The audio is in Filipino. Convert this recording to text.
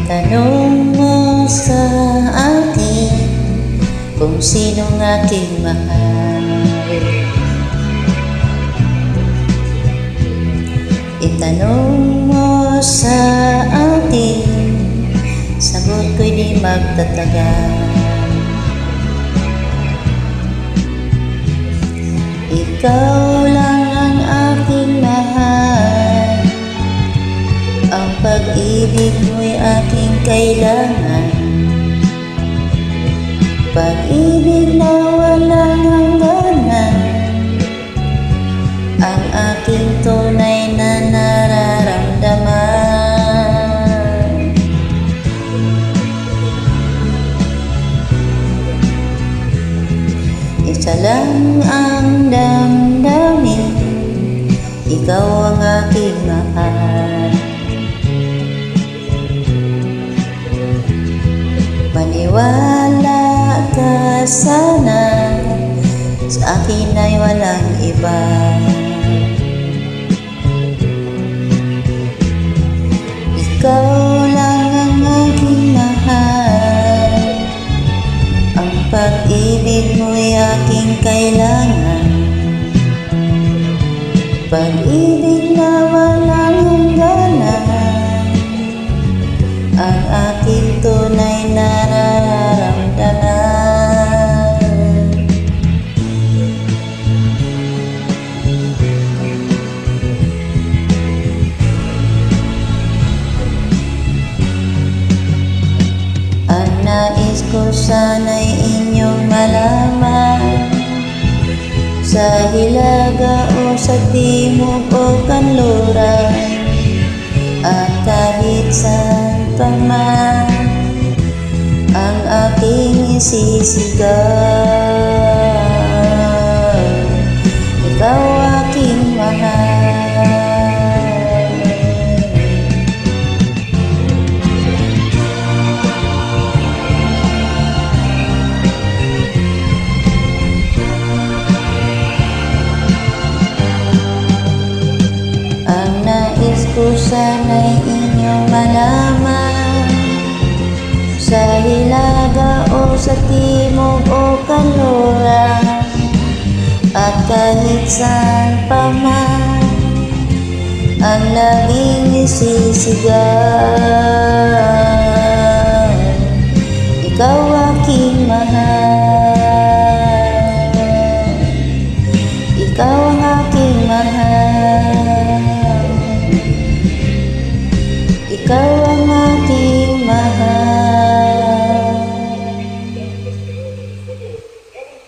Itanong mo sa akin kung sinong aking mahal. Itanong mo sa akin, sagot ko'y di magtatagal. Ikaw lang ang aking mahal, ang pag-ibig mo'y aking kailangan. Pag-ibig na walang hangganan, ang aking tunay na nararamdaman. Isa lang ang damdamin, ikaw ang aking mahal. Maniwala ka sana, sa akin ay walang iba. Ikaw lang ang aking mahal, ang pag-ibig mo'y aking kailangan. Pag-ibig na walang hangganan, ang aking tunay na nararamdaman. Ang nais ko sana'y inyong malaman, sa hilaga o sa timog o kanluran, at kahit saan pa man ang aking isisigaw, ikaw aking mahal. Ang nais ko sana'y inyong malaman, sa hilaga o sa timog o kanluran, at kahit saan pa man ang laging isisigaw, ikaw